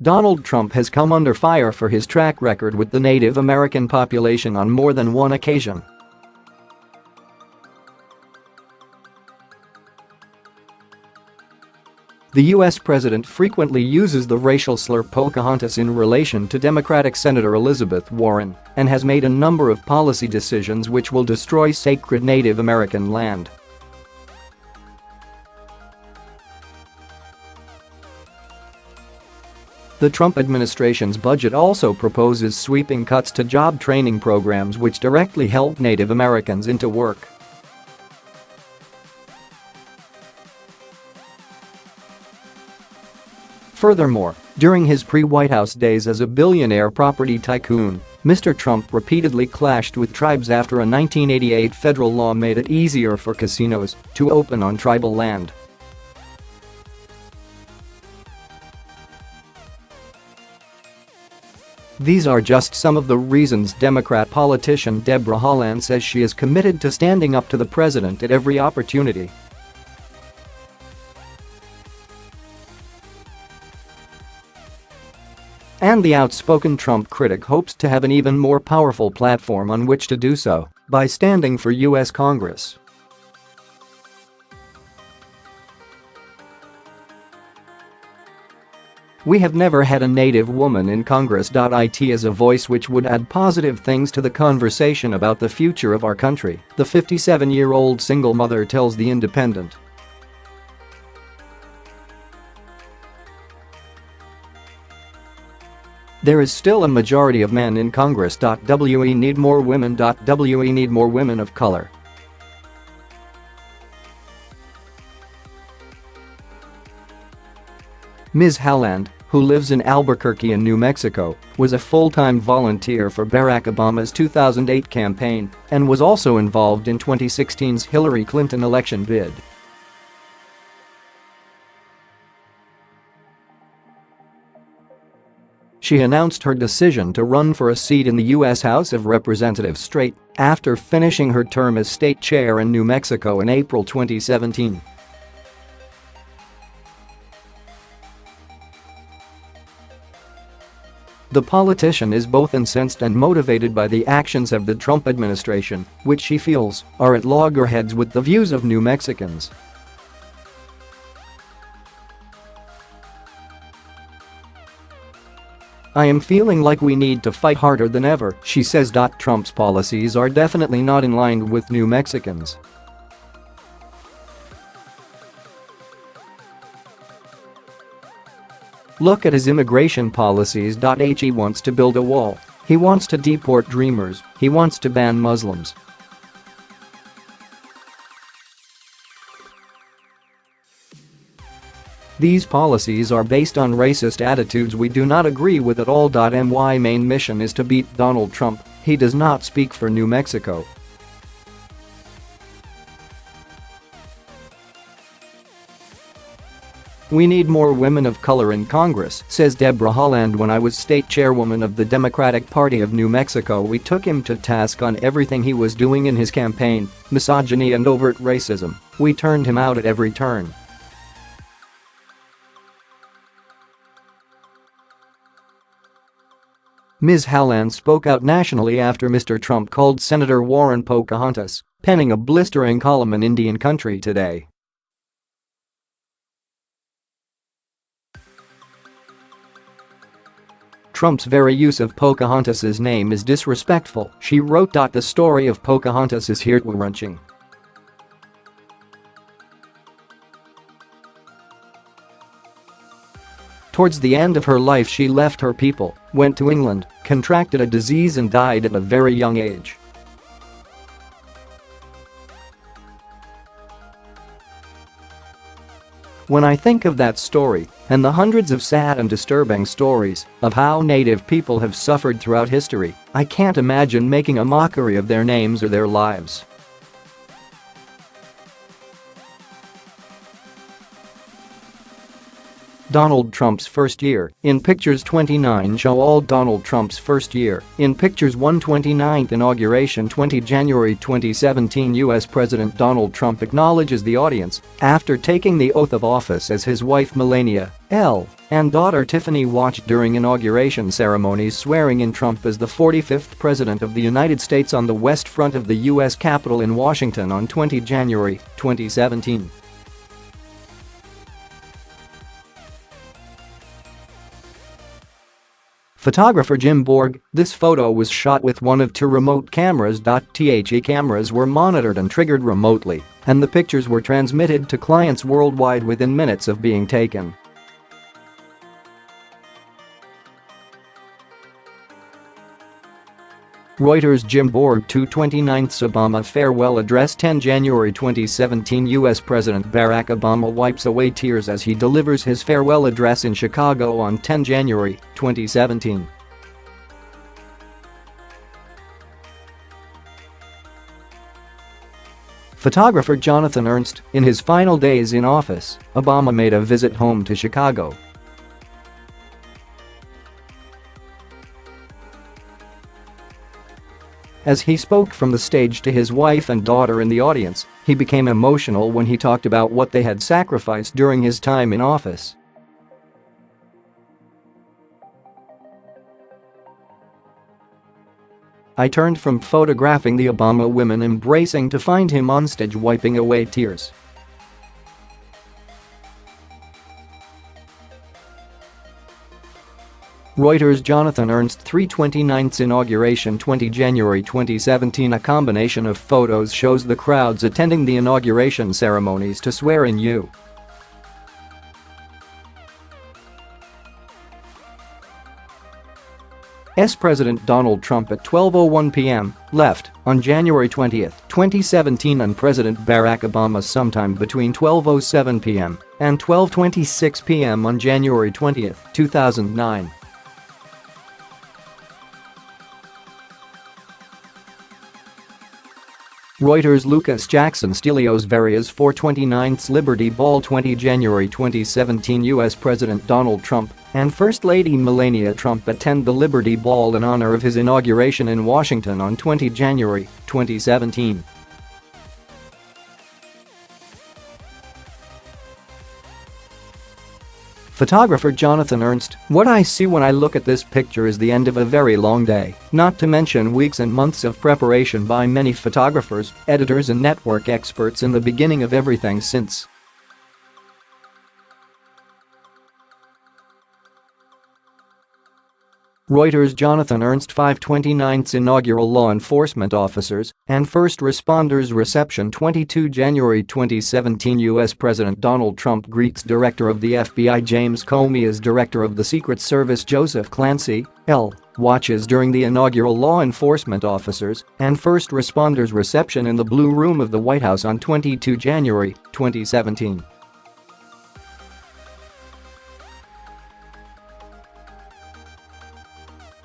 Donald Trump has come under fire for his track record with the Native American population on more than one occasion. The U.S. president frequently uses the racial slur Pocahontas in relation to Democratic Senator Elizabeth Warren and has made a number of policy decisions which will destroy sacred Native American land. The Trump administration's budget also proposes sweeping cuts to job training programs which directly help Native Americans into work. Furthermore, during his pre-White House days as a billionaire property tycoon, Mr. Trump repeatedly clashed with tribes after a 1988 federal law made it easier for casinos to open on tribal land. These are just some of the reasons Democrat politician Debra Haaland says she is committed to standing up to the president at every opportunity. And the outspoken Trump critic hopes to have an even more powerful platform on which to do so by standing for U.S. Congress. We have never had a Native woman in Congress.It as a voice which would add positive things to the conversation about the future of our country, the 57-year-old single mother tells The Independent. There is still a majority of men in Congress.We need more women.We need more women of color. Ms. Haaland, who lives in Albuquerque in New Mexico, was a full-time volunteer for Barack Obama's 2008 campaign and was also involved in 2016's Hillary Clinton election bid. She announced her decision to run for a seat in the U.S. House of Representatives straight after finishing her term as state chair in New Mexico in April 2017. The politician is both incensed and motivated by the actions of the Trump administration, which she feels are at loggerheads with the views of New Mexicans. I am feeling like we need to fight harder than ever, she says. Trump's policies are definitely not in line with New Mexicans. Look at his immigration policies. He wants to build a wall. He wants to deport dreamers. He wants to ban Muslims. These policies are based on racist attitudes we do not agree with at all. My main mission is to beat Donald Trump. He does not speak for New Mexico. We need more women of color in Congress, says Debra Haaland. When I was state chairwoman of the Democratic Party of New Mexico, we took him to task on everything he was doing in his campaign, misogyny and overt racism. We turned him out at every turn. Ms. Haaland spoke out nationally after Mr. Trump called Senator Warren Pocahontas, penning a blistering column in Indian Country Today. Trump's very use of Pocahontas' name is disrespectful, she wrote. The story of Pocahontas is heartwrenching. Towards the end of her life, she left her people, went to England, contracted a disease and died at a very young age. When I think of that story and the hundreds of sad and disturbing stories of how Native people have suffered throughout history, I can't imagine making a mockery of their names or their lives. Donald Trump's first year. In pictures 29 show all Donald Trump's first year. In pictures 1 29th inauguration 20 January 2017 U.S. President Donald Trump acknowledges the audience after taking the oath of office as his wife Melania L. and daughter Tiffany watched during inauguration ceremonies swearing in Trump as the 45th President of the United States on the west front of the U.S. Capitol in Washington on 20 January 2017. Photographer Jim Borg, this photo was shot with one of two remote cameras.The cameras were monitored and triggered remotely, and the pictures were transmitted to clients worldwide within minutes of being taken. Reuters Jim Borg 2/29 Obama farewell address 10 January 2017 U.S. President Barack Obama wipes away tears as he delivers his farewell address in Chicago on 10 January 2017. Photographer Jonathan Ernst, in his final days in office, Obama made a visit home to Chicago. As he spoke from the stage to his wife and daughter in the audience, he became emotional when he talked about what they had sacrificed during his time in office. I turned from photographing the Obama women embracing to find him on stage wiping away tears. Reuters Jonathan Ernst 3/29 inauguration 20 January 2017 A combination of photos shows the crowds attending the inauguration ceremonies to swear in U. S. President Donald Trump at 12:01 p.m. left on January 20, 2017 and President Barack Obama sometime between 12:07 p.m. and 12:26 p.m. on January 20, 2009. Reuters Lucas Jackson Stelios Varias 4/29 Liberty Ball 20 January 2017 U.S. President Donald Trump and First Lady Melania Trump attend the Liberty Ball in honor of his inauguration in Washington on 20 January 2017. Photographer Jonathan Ernst, what I see when I look at this picture is the end of a very long day, not to mention weeks and months of preparation by many photographers, editors and network experts in the beginning of everything since. Reuters Jonathan Ernst 5/29 inaugural law enforcement officers and first responders reception 22 January 2017 U.S. President Donald Trump greets Director of the FBI James Comey as Director of the Secret Service Joseph Clancy, L. watches during the inaugural law enforcement officers and first responders reception in the Blue Room of the White House on 22 January 2017.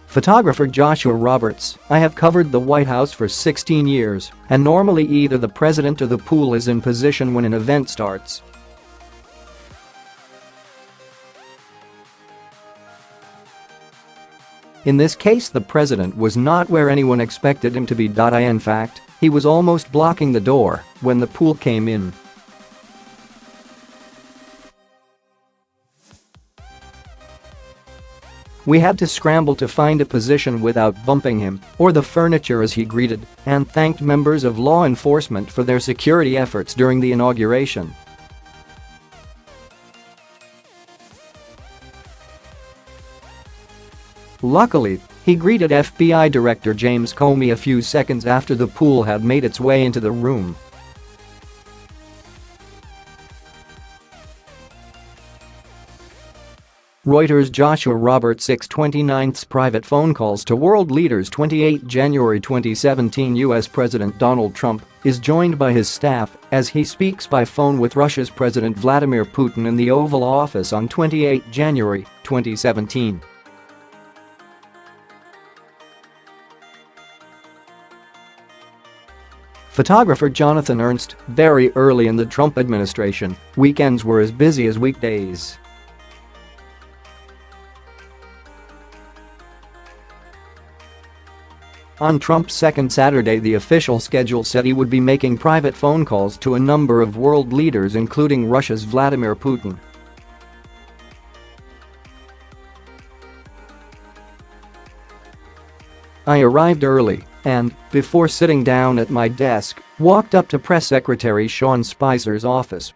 Photographer Joshua Roberts, I have covered the White House for 16 years, and normally either the president or the pool is in position when an event starts. In this case the president was not where anyone expected him to be. In fact, he was almost blocking the door when the pool came in. We had to scramble to find a position without bumping him or the furniture as he greeted and thanked members of law enforcement for their security efforts during the inauguration. Luckily, he greeted FBI Director James Comey a few seconds after the pool had made its way into the room. Reuters Joshua Roberts 6/29 private phone calls to world leaders 28 January 2017 U.S. President Donald Trump is joined by his staff as he speaks by phone with Russia's President Vladimir Putin in the Oval Office on 28 January 2017. Photographer Jonathan Ernst, very early in the Trump administration, weekends were as busy as weekdays. On Trump's second Saturday, the official schedule said he would be making private phone calls to a number of world leaders, including Russia's Vladimir Putin. I arrived early and, before sitting down at my desk, walked up to Press Secretary Sean Spicer's office.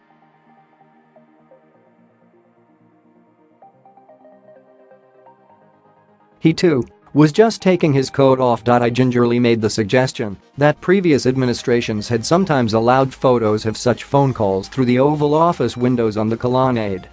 He, too, was just taking his coat off. I gingerly made the suggestion that previous administrations had sometimes allowed photos of such phone calls through the Oval Office windows on the colonnade.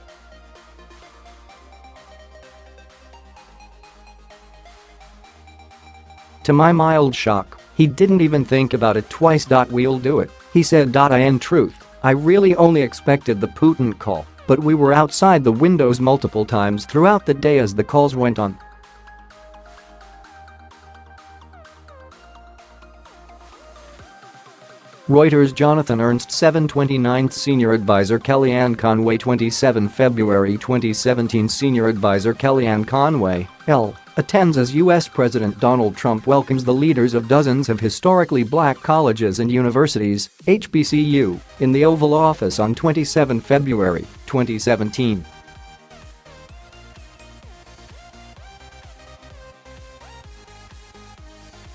To my mild shock, he didn't even think about it twice. We'll do it, he said. In truth, I really only expected the Putin call, but we were outside the windows multiple times throughout the day as the calls went on. Reuters' Jonathan Ernst 7/29 Senior Advisor Kellyanne Conway 27 February 2017 Senior Advisor Kellyanne Conway, L., attends as U.S. President Donald Trump welcomes the leaders of dozens of historically black colleges and universities, HBCU, in the Oval Office on 27 February 2017.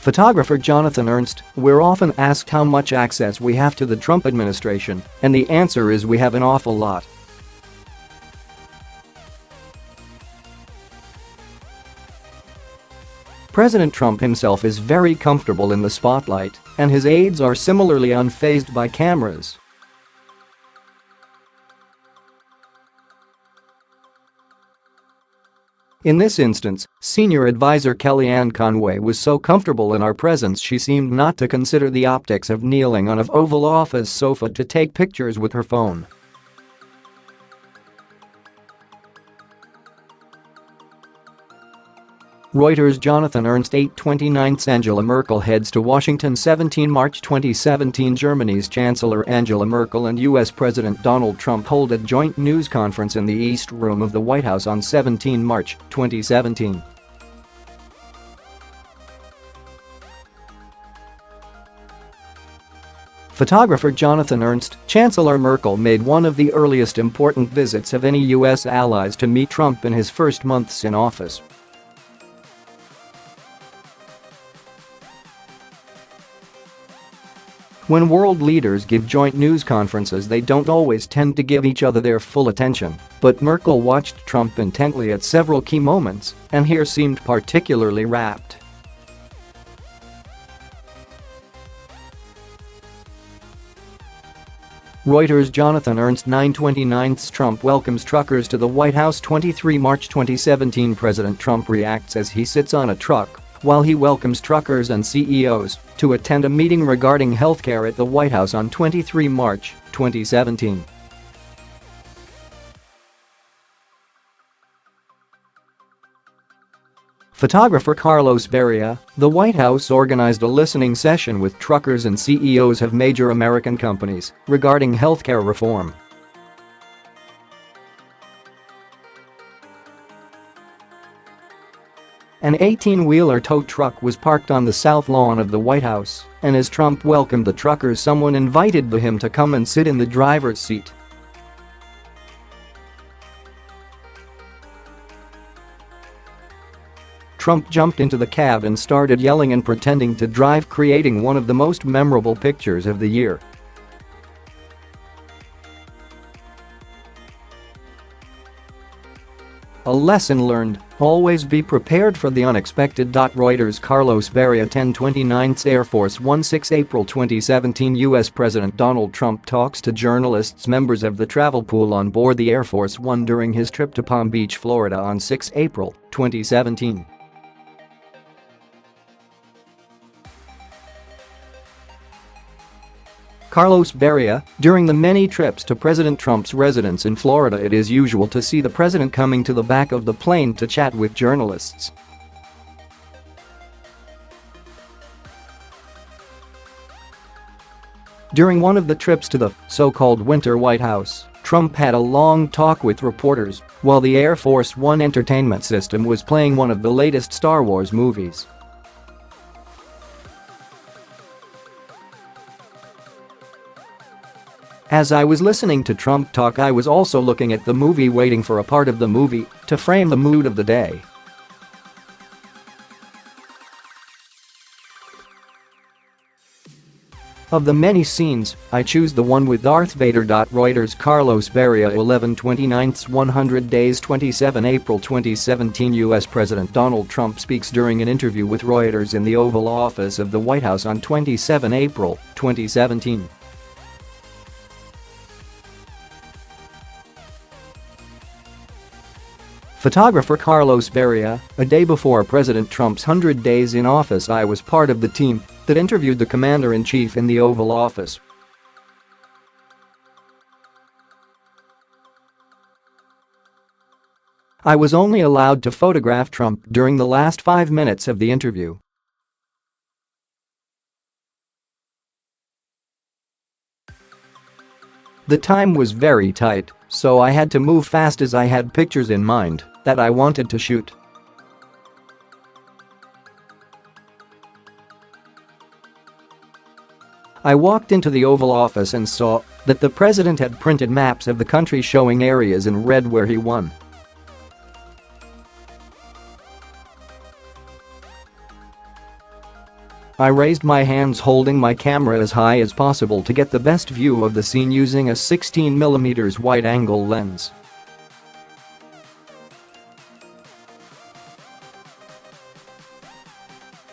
Photographer Jonathan Ernst, we're often asked how much access we have to the Trump administration, and the answer is we have an awful lot. President Trump himself is very comfortable in the spotlight, and his aides are similarly unfazed by cameras. In this instance, Senior Advisor Kellyanne Conway was so comfortable in our presence she seemed not to consider the optics of kneeling on an Oval Office sofa to take pictures with her phone. Reuters' Jonathan Ernst 8/29 Angela Merkel heads to Washington 17 March 2017 Germany's Chancellor Angela Merkel and U.S. President Donald Trump hold a joint news conference in the East Room of the White House on 17 March 2017. Photographer Jonathan Ernst, Chancellor Merkel made one of the earliest important visits of any U.S. allies to meet Trump in his first months in office. When world leaders give joint news conferences, they don't always tend to give each other their full attention, but Merkel watched Trump intently at several key moments, and here seemed particularly rapt. Reuters' Jonathan Ernst 9/29 Trump welcomes truckers to the White House 23 March 2017 President Trump reacts as he sits on a truck while he welcomes truckers and CEOs to attend a meeting regarding healthcare at the White House on 23 March 2017. Photographer Carlos Beria, the White House organized a listening session with truckers and CEOs of major American companies regarding healthcare reform. An 18-wheeler tow truck was parked on the south lawn of the White House, and as Trump welcomed the truckers, someone invited him to come and sit in the driver's seat. Trump jumped into the cab and started yelling and pretending to drive, creating one of the most memorable pictures of the year. A lesson learned: always be prepared for the unexpected. Reuters' Carlos Beria 10/29 Air Force One 6 April 2017 U.S. President Donald Trump talks to journalists, members of the travel pool on board the Air Force One during his trip to Palm Beach, Florida on 6 April 2017. Carlos Beria, during the many trips to President Trump's residence in Florida, it is usual to see the president coming to the back of the plane to chat with journalists. During one of the trips to the so-called Winter White House, Trump had a long talk with reporters while the Air Force One entertainment system was playing one of the latest Star Wars movies. As I was listening to Trump talk, I was also looking at the movie, waiting for a part of the movie to frame the mood of the day. Of the many scenes, I choose the one with Darth Vader. Reuters Carlos Beria 11/29 100 days 27 April 2017 U.S. President Donald Trump speaks during an interview with Reuters in the Oval Office of the White House on 27 April 2017. Photographer Carlos Beria, a day before President Trump's 100 days in office, I was part of the team that interviewed the commander-in-chief in the Oval Office. I was only allowed to photograph Trump during the last 5 minutes of the interview. The time was very tight, so I had to move fast as I had pictures in mind that I wanted to shoot. I walked into the Oval Office and saw that the president had printed maps of the country showing areas in red where he won. I raised my hands holding my camera as high as possible to get the best view of the scene using a 16mm wide-angle lens.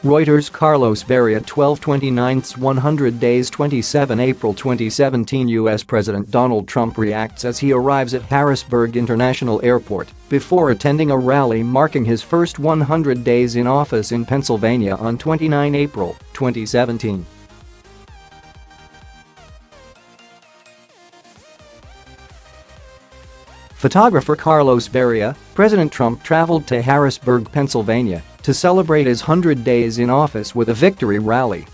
Reuters Carlos Beria 12/29 100 days 27 April 2017 U.S. President Donald Trump reacts as he arrives at Harrisburg International Airport before attending a rally marking his first 100 days in office in Pennsylvania on 29 April 2017. Photographer Carlos Beria, President Trump traveled to Harrisburg, Pennsylvania to celebrate his 100 days in office with a victory rally.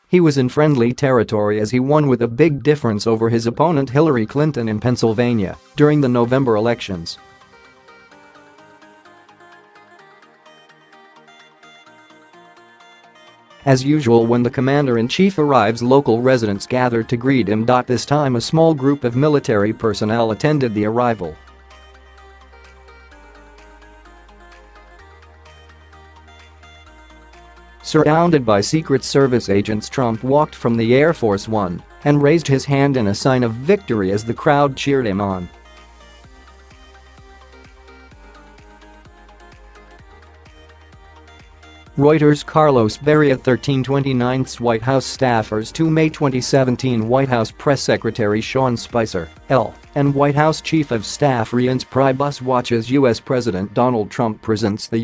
He was in friendly territory as he won with a big difference over his opponent Hillary Clinton in Pennsylvania during the November elections. As usual, when the commander-in-chief arrives, local residents gather to greet him. This time a small group of military personnel attended the arrival. Surrounded by Secret Service agents, Trump walked from the Air Force One and raised his hand in a sign of victory as the crowd cheered him on. Reuters Carlos Beria 13/29 White House staffers to May 2017 White House Press Secretary Sean Spicer, L., and White House Chief of Staff Reince Priebus watches U.S. President Donald Trump presents the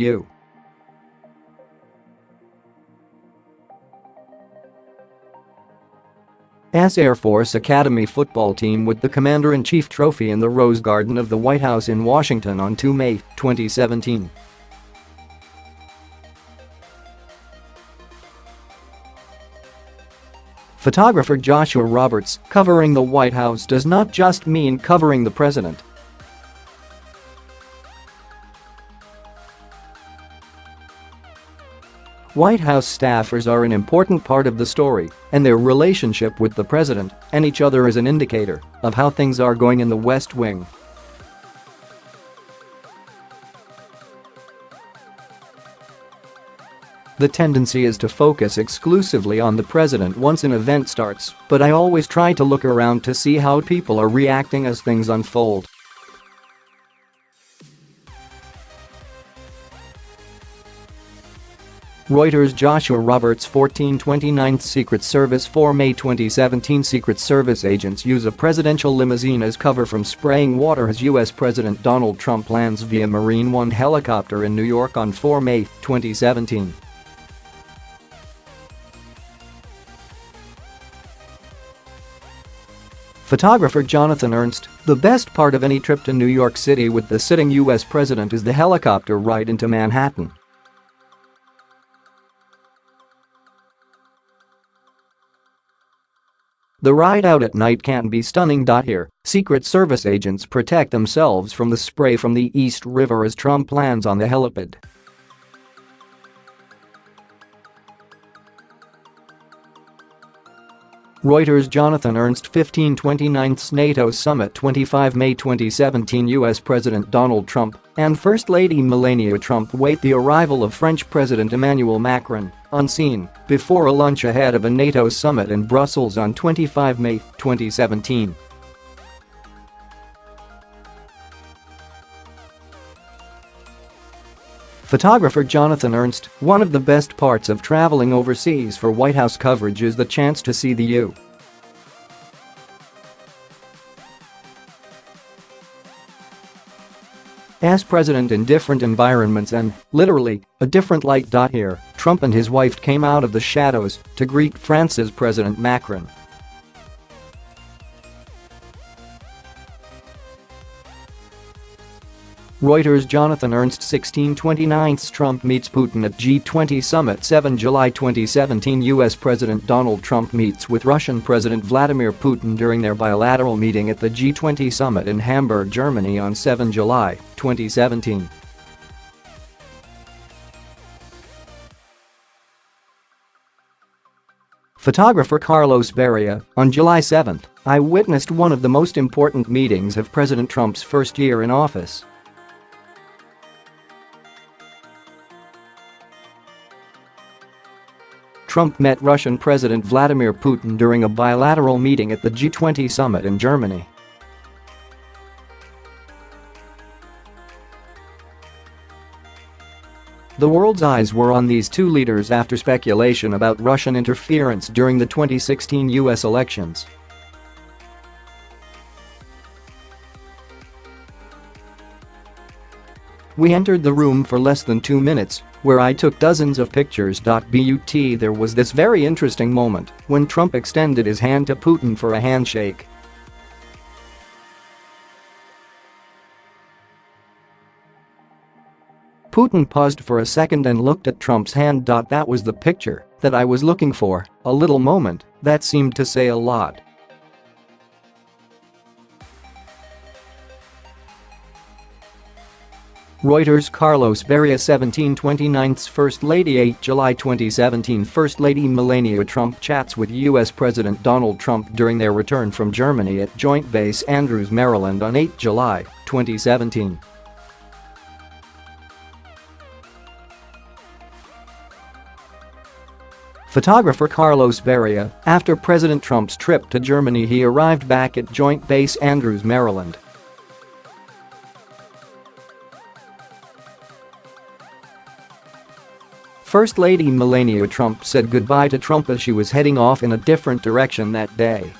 U.S. Air Force Academy football team with the Commander-in-Chief trophy in the Rose Garden of the White House in Washington on 2 May 2017. Photographer Joshua Roberts, covering the White House does not just mean covering the president. White House staffers are an important part of the story, and their relationship with the president and each other is an indicator of how things are going in the West Wing. The tendency is to focus exclusively on the president once an event starts, but I always try to look around to see how people are reacting as things unfold. Reuters Joshua Roberts 14/29 Secret Service 4 May 2017 Secret Service agents use a presidential limousine as cover from spraying water as U.S. President Donald Trump lands via Marine One helicopter in New York on 4 May 2017. Photographer Jonathan Ernst, the best part of any trip to New York City with the sitting U.S. president is the helicopter ride into Manhattan. The ride out at night can be stunning. Here, Secret Service agents protect themselves from the spray from the East River as Trump lands on the helipad. Reuters. Jonathan Ernst 15 29th NATO Summit 25 May 2017. US President Donald Trump and First Lady Melania Trump wait the arrival of French President Emmanuel Macron, unseen, before a lunch ahead of a NATO summit in Brussels on 25 May 2017. Photographer Jonathan Ernst, one of the best parts of traveling overseas for White House coverage is the chance to see the U.S. president in different environments and, literally, a different light. Here, Trump and his wife came out of the shadows to greet France's President Macron. Reuters. Jonathan Ernst 16 29th Trump meets Putin at G20 Summit 7 July 2017. US President Donald Trump meets with Russian President Vladimir Putin during their bilateral meeting at the G20 Summit in Hamburg, Germany on 7 July 2017. Photographer Carlos Barria, on July 7, I witnessed one of the most important meetings of President Trump's first year in office. Trump met Russian President Vladimir Putin during a bilateral meeting at the G20 summit in Germany. The world's eyes were on these two leaders after speculation about Russian interference during the 2016 U.S. elections. We entered the room for less than 2 minutes, where I took dozens of pictures. But there was this very interesting moment when Trump extended his hand to Putin for a handshake. Putin paused for a second and looked at Trump's hand. That was the picture that I was looking for, a little moment that seemed to say a lot. Reuters. Carlos Barria 1729's First Lady 8 July 2017 First Lady Melania Trump chats with U.S. President Donald Trump during their return from Germany at Joint Base Andrews, Maryland on 8 July 2017. Photographer Carlos Barria, after President Trump's trip to Germany, he arrived back at Joint Base Andrews, Maryland. First Lady Melania Trump said goodbye to Trump as she was heading off in a different direction that day.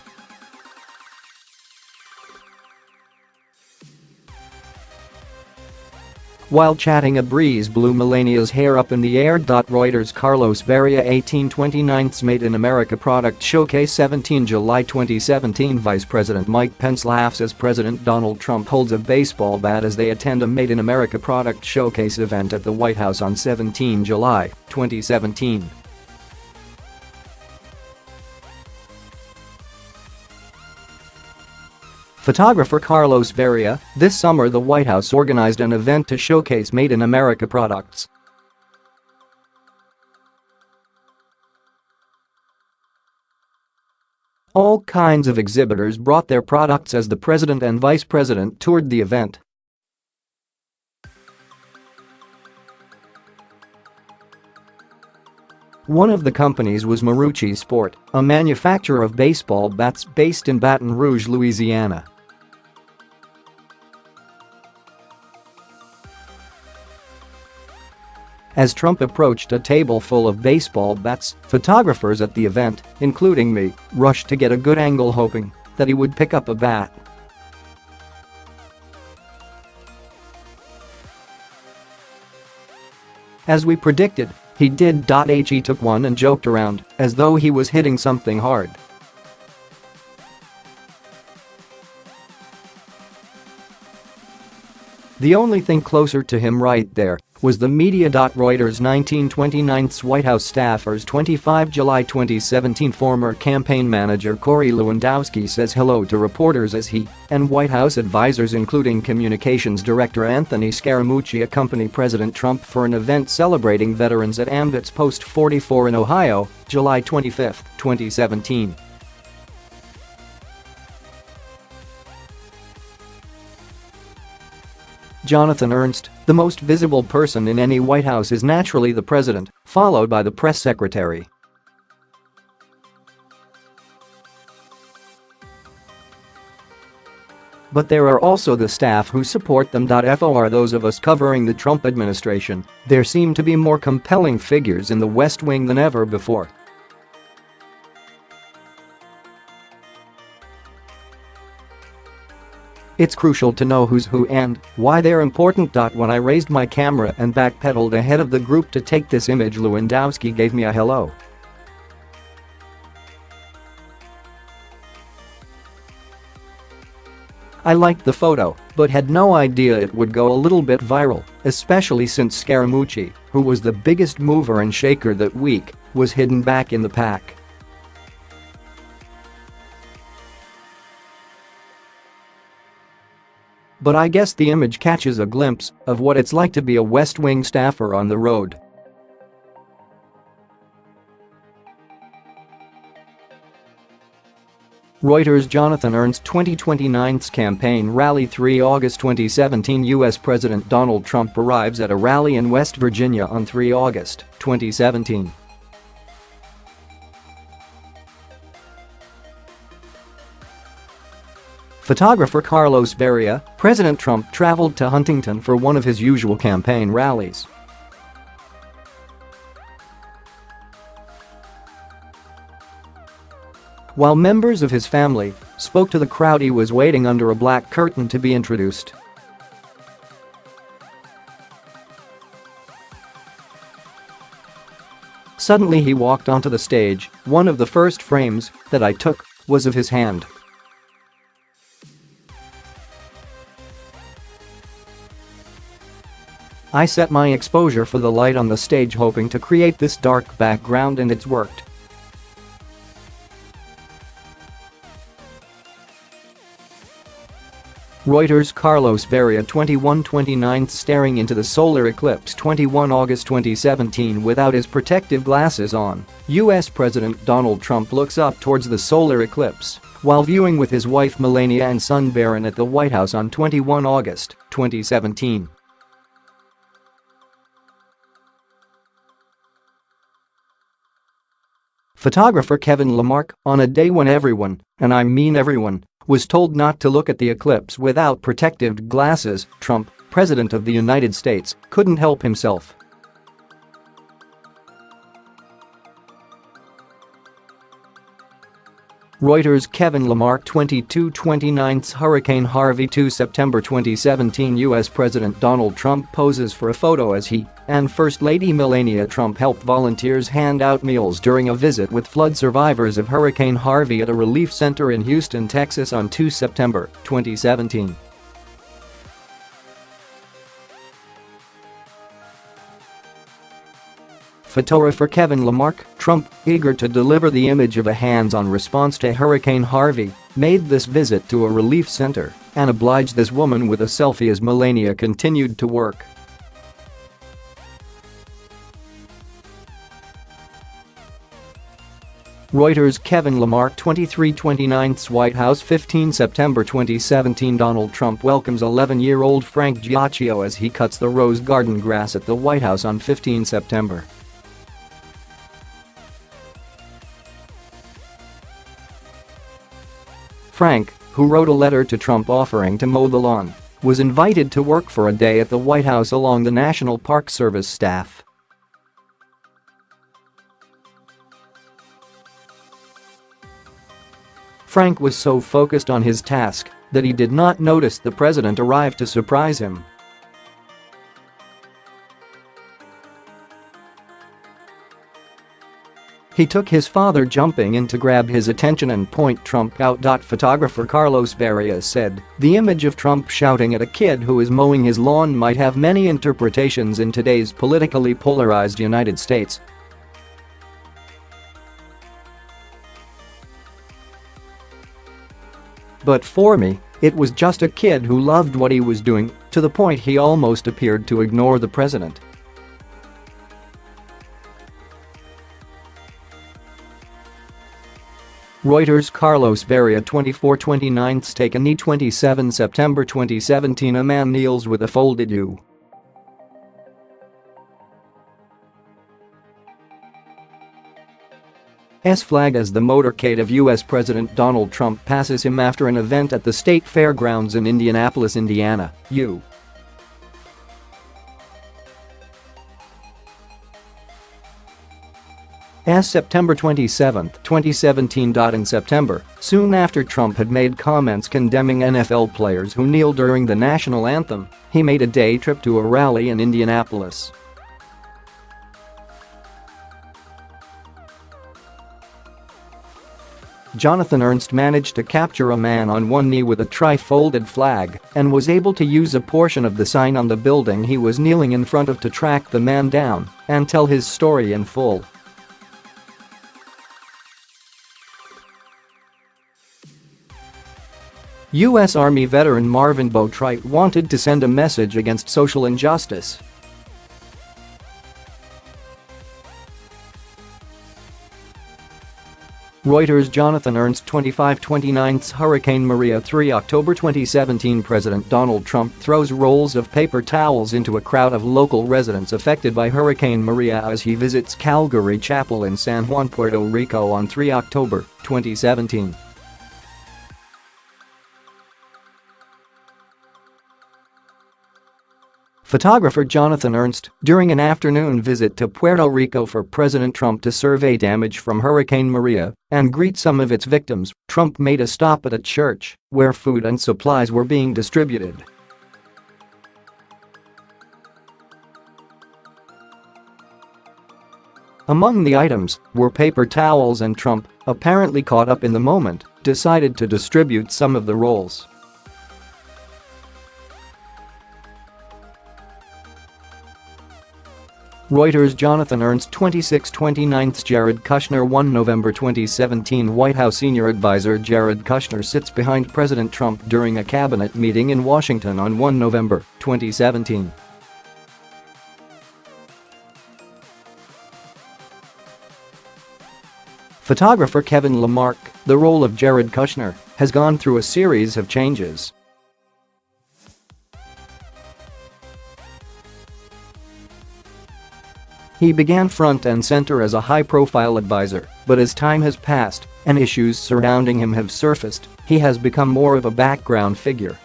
While chatting, a breeze blew Melania's hair up in the air. Reuters. Carlos Barria 1829's Made in America product showcase 17 July 2017 Vice President Mike Pence laughs as President Donald Trump holds a baseball bat as they attend a Made in America product showcase event at the White House on 17 July 2017. Photographer Carlos Barria, this summer the White House organized an event to showcase Made in America products. All kinds of exhibitors brought their products as the president and vice president toured the event. One of the companies was Marucci Sport, a manufacturer of baseball bats based in Baton Rouge, Louisiana. As Trump approached a table full of baseball bats, photographers at the event, including me, rushed to get a good angle hoping that he would pick up a bat. As we predicted, he did. He took one and joked around as though he was hitting something hard. The only thing closer to him right there was the media. Reuters 1929's White House staffers 25 July 2017 Former campaign manager Corey Lewandowski says hello to reporters as he and White House advisors including Communications Director Anthony Scaramucci accompany President Trump for an event celebrating veterans at Ambit's Post 44 in Ohio, July 25, 2017. Jonathan Ernst, the most visible person in any White House is naturally the president, followed by the press secretary. But there are also the staff who support them. For those of us covering the Trump administration, there seem to be more compelling figures in the West Wing than ever before. It's crucial to know who's who and why they're important. When I raised my camera and backpedaled ahead of the group to take this image, Lewandowski gave me a hello. I liked the photo, but had no idea it would go a little bit viral, especially since Scaramucci, who was the biggest mover and shaker that week, was hidden back in the pack. But I guess the image catches a glimpse of what it's like to be a West Wing staffer on the road. Reuters. Jonathan Ernst 2029's campaign rally. 3 August 2017 U.S. President Donald Trump arrives at a rally in West Virginia on 3 August 2017. Photographer Carlos Beria. President Trump traveled to Huntington for one of his usual campaign rallies. While members of his family spoke to the crowd, he was waiting under a black curtain to be introduced. Suddenly he walked onto the stage. One of the first frames that I took was of his hand. I set my exposure for the light on the stage, hoping to create this dark background, and it's worked. Reuters. Carlos Beria 2129 staring into the solar eclipse. 21 August 2017 without his protective glasses on, U.S. President Donald Trump looks up towards the solar eclipse while viewing with his wife Melania and son Barron at the White House on 21 August 2017. Photographer Kevin Lamarck, on a day when everyone, and I mean everyone, was told not to look at the eclipse without protective glasses, Trump, President of the United States, couldn't help himself. Reuters. Kevin Lamarck 2229's Hurricane Harvey. 2 September 2017 U.S. President Donald Trump poses for a photo as he and First Lady Melania Trump helped volunteers hand out meals during a visit with flood survivors of Hurricane Harvey at a relief center in Houston, Texas on 2 September 2017. Photographer Kevin Lamarck. Trump, eager to deliver the image of a hands-on response to Hurricane Harvey, made this visit to a relief center and obliged this woman with a selfie as Melania continued to work. Reuters. Kevin Lamarck 2329's White House. 15 September 2017 Donald Trump welcomes 11-year-old Frank Giacchio as he cuts the rose garden grass at the White House on 15 September. Frank, who wrote a letter to Trump offering to mow the lawn, was invited to work for a day at the White House along the National Park Service staff. Frank was so focused on his task that he did not notice the president arrived to surprise him. He took his father jumping in to grab his attention and point Trump out. Photographer Carlos Beria said, "The image of Trump shouting at a kid who is mowing his lawn might have many interpretations in today's politically polarized United States. But for me, it was just a kid who loved what he was doing, to the point he almost appeared to ignore the president." Reuters. Carlos Varela 24/29 taken knee. 27 September 2017 A man kneels with a folded U. S flag as the motorcade of U.S. President Donald Trump passes him after an event at the state fairgrounds in Indianapolis, Indiana, U. As September 27, 2017. In September, soon after Trump had made comments condemning NFL players who kneel during the national anthem, he made a day trip to a rally in Indianapolis. Jonathan Ernst managed to capture a man on one knee with a tri-folded flag and was able to use a portion of the sign on the building he was kneeling in front of to track the man down and tell his story in full. U.S. Army veteran Marvin Boatwright wanted to send a message against social injustice. Reuters. Jonathan Ernst 25/29 Hurricane Maria 3 October 2017 President Donald Trump throws rolls of paper towels into a crowd of local residents affected by Hurricane Maria as he visits Calvary Chapel in San Juan, Puerto Rico on 3 October 2017. Photographer Jonathan Ernst, during an afternoon visit to Puerto Rico for President Trump to survey damage from Hurricane Maria and greet some of its victims, Trump made a stop at a church where food and supplies were being distributed. Among the items were paper towels, and Trump, apparently caught up in the moment, decided to distribute some of the rolls. Reuters. Jonathan Ernst 26/29 Jared Kushner 1 November 2017 White House senior advisor Jared Kushner sits behind President Trump during a cabinet meeting in Washington on 1 November 2017. Photographer Kevin Lamarck, the role of Jared Kushner, has gone through a series of changes. He began front and center as a high-profile advisor, but as time has passed and issues surrounding him have surfaced, he has become more of a background figure.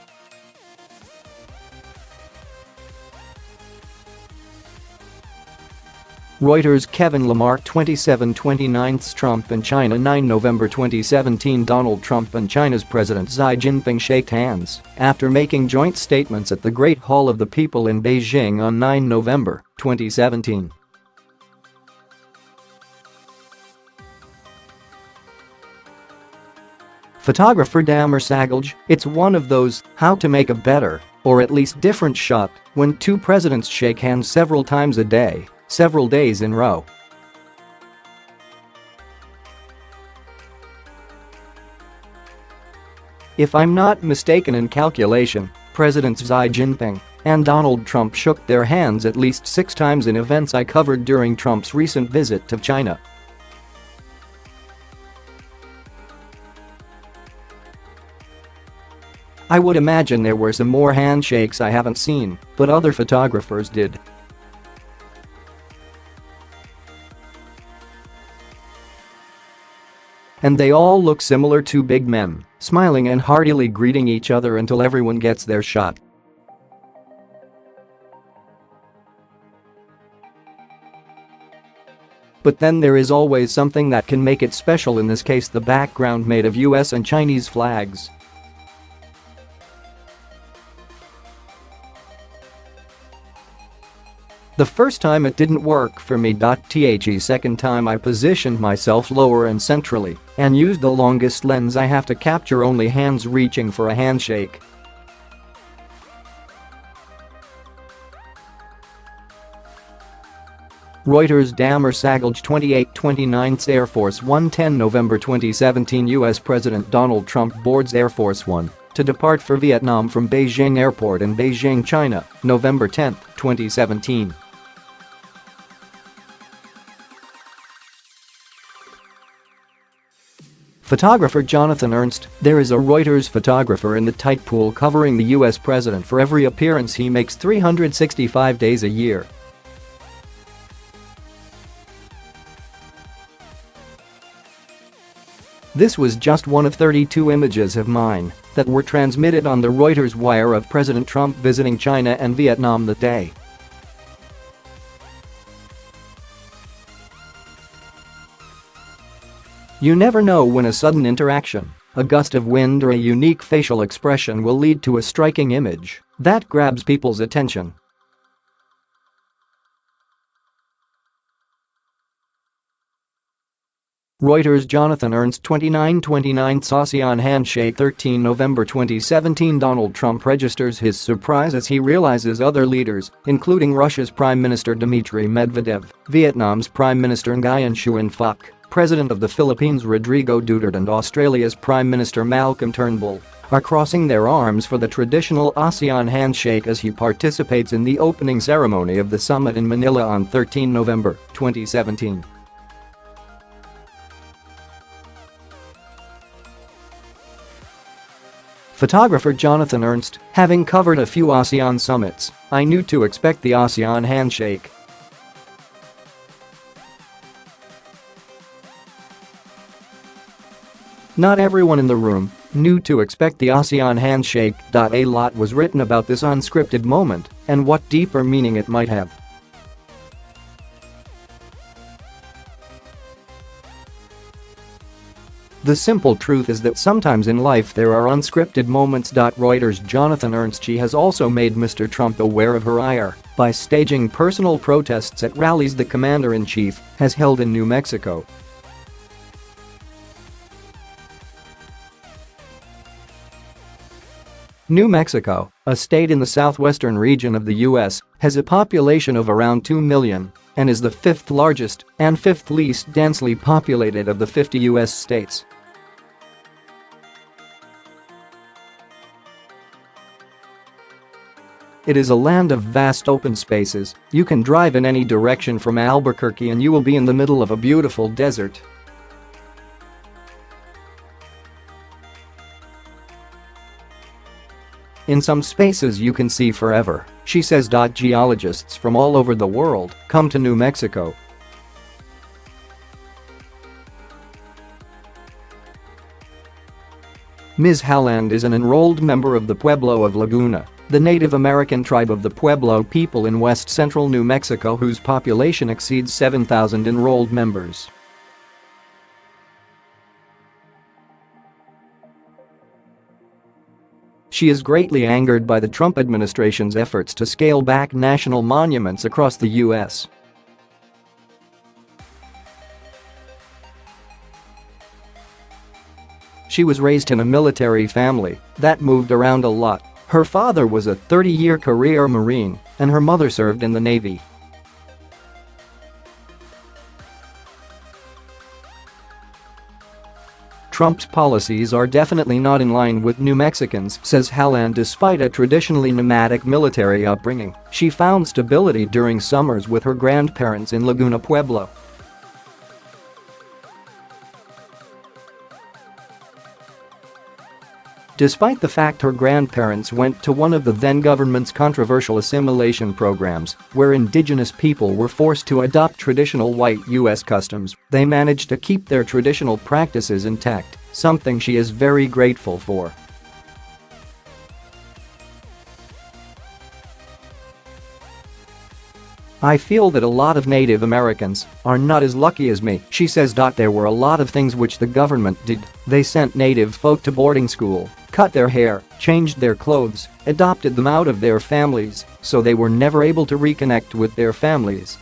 Reuters. Kevin Lamarck 27/29 Trump and China 9 November 2017 Donald Trump and China's President Xi Jinping shaked hands after making joint statements at the Great Hall of the People in Beijing on 9 November 2017. Photographer Debra Haaland, it's one of those how to make a better, or at least different shot when two presidents shake hands several times a day, several days in a row. If I'm not mistaken in calculation, Presidents Xi Jinping and Donald Trump shook their hands at least 6 times in events I covered during Trump's recent visit to China. I would imagine there were some more handshakes I haven't seen, but other photographers did. And they all look similar, two big men, smiling and heartily greeting each other until everyone gets their shot. But then there is always something that can make it special, in this case the background made of US and Chinese flags. The first time it didn't work for me. The second time I positioned myself lower and centrally and used the longest lens I have to capture only hands reaching for a handshake. Reuters. Debra Haaland 28/29 Air Force One 10 November 2017 U.S. President Donald Trump boards Air Force One to depart for Vietnam from Beijing Airport in Beijing, China, November 10, 2017. Photographer Jonathan Ernst: there is a Reuters photographer in the tight pool covering the US president for every appearance he makes 365 days a year. This was just one of 32 images of mine that were transmitted on the Reuters wire of President Trump visiting China and Vietnam that day. You never know when a sudden interaction, a gust of wind or a unique facial expression will lead to a striking image that grabs people's attention. Reuters: Jonathan Ernst 29 ASEAN handshake 13 November 2017. Donald Trump registers his surprise as he realizes other leaders, including Russia's Prime Minister Dmitry Medvedev, Vietnam's Prime Minister Nguyen Xuan Phuc, President of the Philippines Rodrigo Duterte and Australia's Prime Minister Malcolm Turnbull, are crossing their arms for the traditional ASEAN handshake as he participates in the opening ceremony of the summit in Manila on 13 November 2017. Photographer Jonathan Ernst: having covered a few ASEAN summits, I knew to expect the ASEAN handshake. Not everyone in the room knew to expect the ASEAN handshake. A lot was written about this unscripted moment and what deeper meaning it might have. The simple truth is that sometimes in life there are unscripted moments. Reuters: Jonathan Ernst: she has also made Mr. Trump aware of her ire by staging personal protests at rallies the commander-in-chief has held in New Mexico. New Mexico, a state in the southwestern region of the U.S., has a population of around 2 million and is the fifth largest and fifth least densely populated of the 50 U.S. states. It is a land of vast open spaces. You can drive in any direction from Albuquerque and you will be in the middle of a beautiful desert. In some spaces you can see forever, she says. Geologists from all over the world come to New Mexico. Ms. Haaland is an enrolled member of the Pueblo of Laguna, the Native American tribe of the Pueblo people in west-central New Mexico whose population exceeds 7,000 enrolled members. She is greatly angered by the Trump administration's efforts to scale back national monuments across the U.S. She was raised in a military family that moved around a lot. Her father was a 30-year career Marine, and her mother served in the Navy. Trump's policies are definitely not in line with New Mexicans, says Haaland. Despite a traditionally nomadic military upbringing, she found stability during summers with her grandparents in Laguna Pueblo. Despite the fact her grandparents went to one of the then government's controversial assimilation programs, where indigenous people were forced to adopt traditional white U.S. customs, they managed to keep their traditional practices intact, something she is very grateful for. I feel that a lot of Native Americans are not as lucky as me, she says. There were a lot of things which the government did. They sent Native folk to boarding school, cut their hair, changed their clothes, adopted them out of their families, so they were never able to reconnect with their families.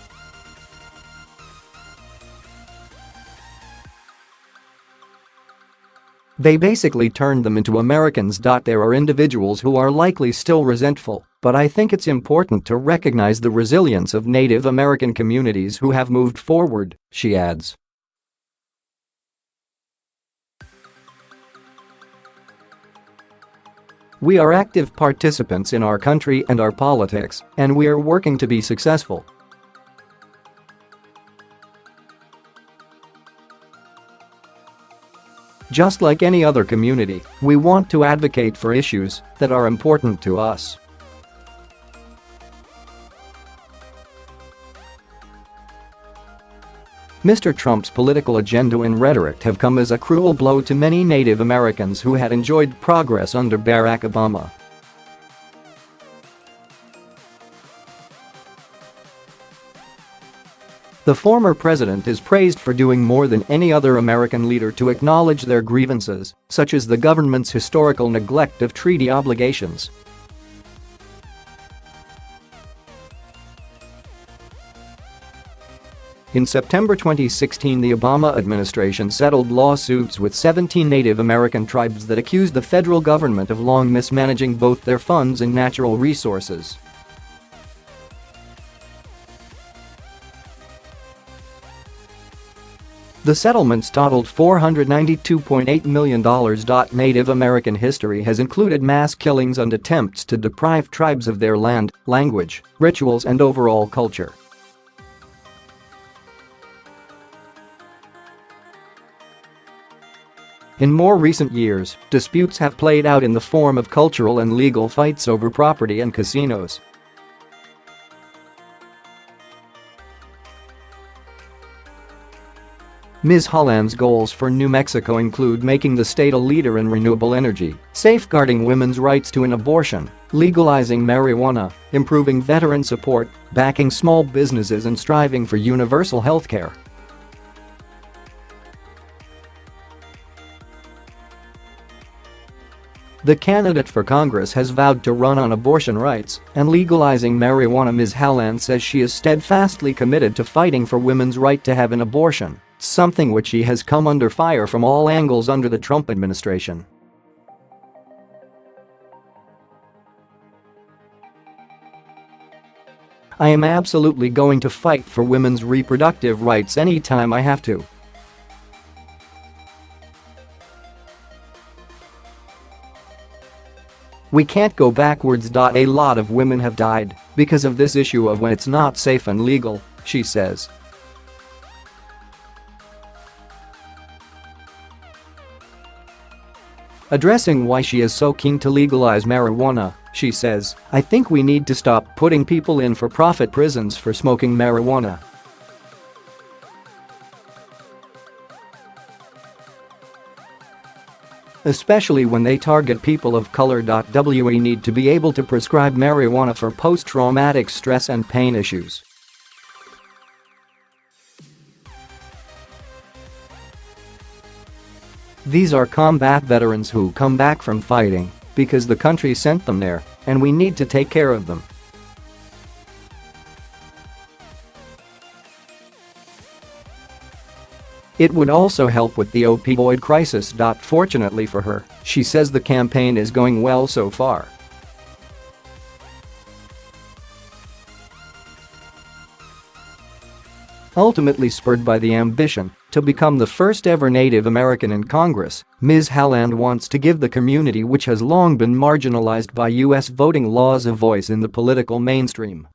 They basically turned them into Americans. There are individuals who are likely still resentful, but I think it's important to recognize the resilience of Native American communities who have moved forward, she adds. We are active participants in our country and our politics, and we are working to be successful. Just like any other community, we want to advocate for issues that are important to us. Mr. Trump's political agenda and rhetoric have come as a cruel blow to many Native Americans who had enjoyed progress under Barack Obama. The former president is praised for doing more than any other American leader to acknowledge their grievances, such as the government's historical neglect of treaty obligations. In September 2016, the Obama administration settled lawsuits with 17 Native American tribes that accused the federal government of long mismanaging both their funds and natural resources. The settlements totaled $492.8 million. Native American history has included mass killings and attempts to deprive tribes of their land, language, rituals, and overall culture. In more recent years, disputes have played out in the form of cultural and legal fights over property and casinos. Ms. Haaland's goals for New Mexico include making the state a leader in renewable energy, safeguarding women's rights to an abortion, legalizing marijuana, improving veteran support, backing small businesses, and striving for universal health care. The candidate for Congress has vowed to run on abortion rights and legalizing marijuana. Ms. Haaland says she is steadfastly committed to fighting for women's right to have an abortion, something which she has come under fire from all angles under the Trump administration. I am absolutely going to fight for women's reproductive rights anytime I have to. We can't go backwards. A lot of women have died because of this issue of when it's not safe and legal, she says. Addressing why she is so keen to legalize marijuana, she says, "I think we need to stop putting people in for-profit prisons for smoking marijuana. Especially when they target people of color. We need to be able to prescribe marijuana for post-traumatic stress and pain issues." These are combat veterans who come back from fighting because the country sent them there, and we need to take care of them. It would also help with the opioid crisis. Fortunately for her, she says the campaign is going well so far. Ultimately spurred by the ambition to become the first ever Native American in Congress, Ms. Haaland wants to give the community, which has long been marginalized by U.S. voting laws, a voice in the political mainstream.